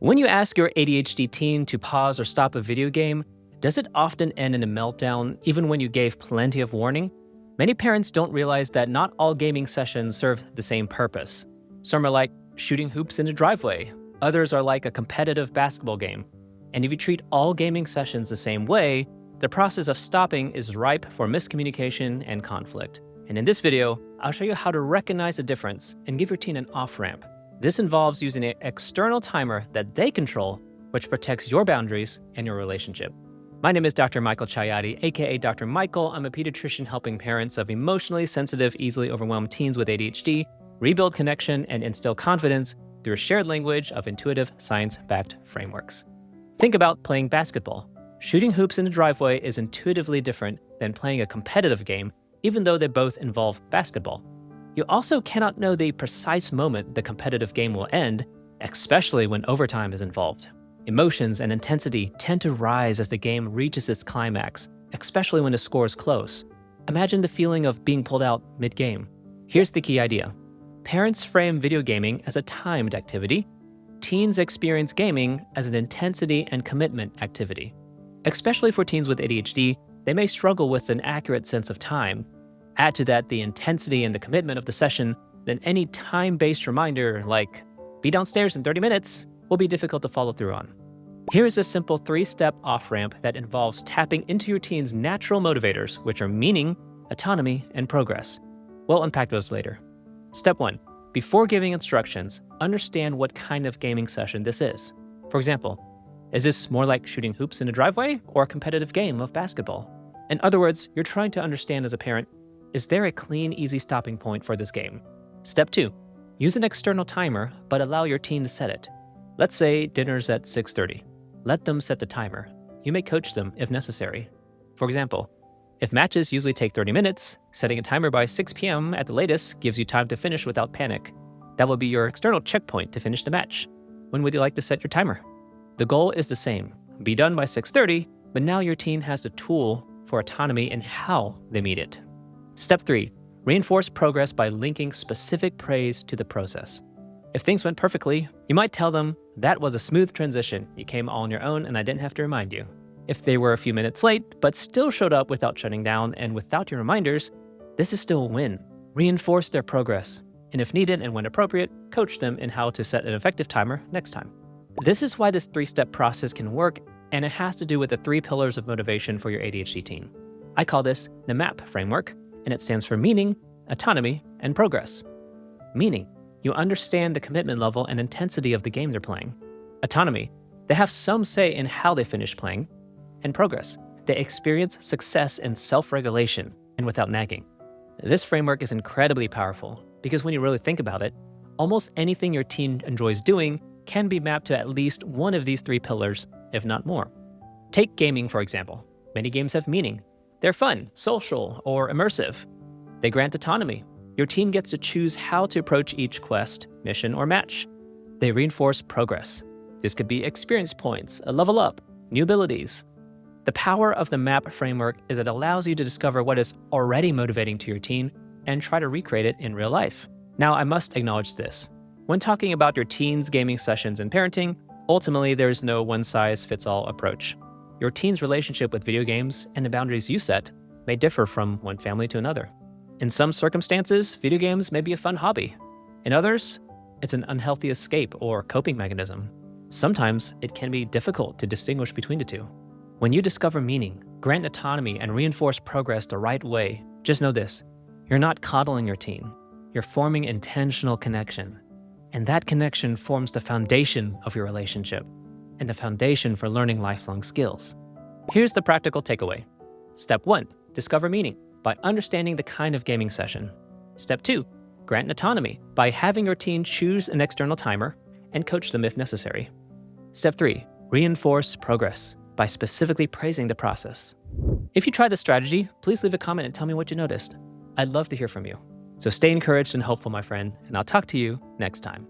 When you ask your ADHD teen to pause or stop a video game, does it often end in a meltdown even when you gave plenty of warning? Many parents don't realize that not all gaming sessions serve the same purpose. Some are like shooting hoops in a driveway. Others are like a competitive basketball game. And if you treat all gaming sessions the same way, the process of stopping is ripe for miscommunication and conflict. And in this video, I'll show you how to recognize the difference and give your teen an off-ramp. This involves using an external timer that they control, which protects your boundaries and your relationship. My name is Dr. Michael Chayati, aka Dr. Michael. I'm a pediatrician helping parents of emotionally sensitive, easily overwhelmed teens with ADHD rebuild connection and instill confidence through a shared language of intuitive, science-backed frameworks. Think about playing basketball. Shooting hoops in a driveway is intuitively different than playing a competitive game, even though they both involve basketball. You also cannot know the precise moment the competitive game will end, especially when overtime is involved. Emotions and intensity tend to rise as the game reaches its climax, especially when the score is close. Imagine the feeling of being pulled out mid-game. Here's the key idea. Parents frame video gaming as a timed activity. Teens experience gaming as an intensity and commitment activity. Especially for teens with ADHD, they may struggle with an accurate sense of time. Add to that the intensity and the commitment of the session, then any time-based reminder like, be downstairs in 30 minutes, will be difficult to follow through on. Here is a simple 3-step off-ramp that involves tapping into your teen's natural motivators, which are meaning, autonomy, and progress. We'll unpack those later. Step 1. Before giving instructions, understand what kind of gaming session this is. For example, is this more like shooting hoops in a driveway or a competitive game of basketball? In other words, you're trying to understand as a parent, is there a clean, easy stopping point for this game? Step 2. Use an external timer, but allow your teen to set it. Let's say dinner's at 6:30. Let them set the timer. You may coach them if necessary. For example, if matches usually take 30 minutes, setting a timer by 6 p.m. at the latest gives you time to finish without panic. That will be your external checkpoint to finish the match. When would you like to set your timer? The goal is the same. Be done by 6:30, but now your teen has a tool for autonomy in how they meet it. Step 3. Reinforce progress by linking specific praise to the process. If things went perfectly, you might tell them, that was a smooth transition. You came all on your own and I didn't have to remind you. If they were a few minutes late, but still showed up without shutting down and without your reminders, this is still a win. Reinforce their progress. And if needed and when appropriate, coach them in how to set an effective timer next time. This is why this 3-step process can work, and it has to do with the 3 pillars of motivation for your ADHD teen. I call this the M.A.P framework, and it stands for meaning, autonomy, and progress. Meaning, you understand the commitment level and intensity of the game they're playing. Autonomy, they have some say in how they finish playing. And progress, they experience success in self-regulation and without nagging. This framework is incredibly powerful because when you really think about it, almost anything your teen enjoys doing can be mapped to at least one of these 3 pillars, if not more. Take gaming, for example. Many games have meaning. They're fun, social, or immersive. They grant autonomy. Your teen gets to choose how to approach each quest, mission, or match. They reinforce progress. This could be experience points, a level up, new abilities. The power of the M.A.P framework is it allows you to discover what is already motivating to your teen and try to recreate it in real life. Now, I must acknowledge this. When talking about your teen's gaming sessions and parenting, ultimately there's no one-size-fits-all approach. Your teen's relationship with video games and the boundaries you set may differ from one family to another. In some circumstances, video games may be a fun hobby. In others, it's an unhealthy escape or coping mechanism. Sometimes it can be difficult to distinguish between the two. When you discover meaning, grant autonomy, and reinforce progress the right way, just know this, you're not coddling your teen. You're forming intentional connection. And that connection forms the foundation of your relationship and the foundation for learning lifelong skills. Here's the practical takeaway. Step 1, discover meaning by understanding the kind of gaming session. Step 2, grant autonomy by having your teen choose an external timer and coach them if necessary. Step 3, reinforce progress by specifically praising the process. If you try this strategy, please leave a comment and tell me what you noticed. I'd love to hear from you. So stay encouraged and hopeful, my friend, and I'll talk to you next time.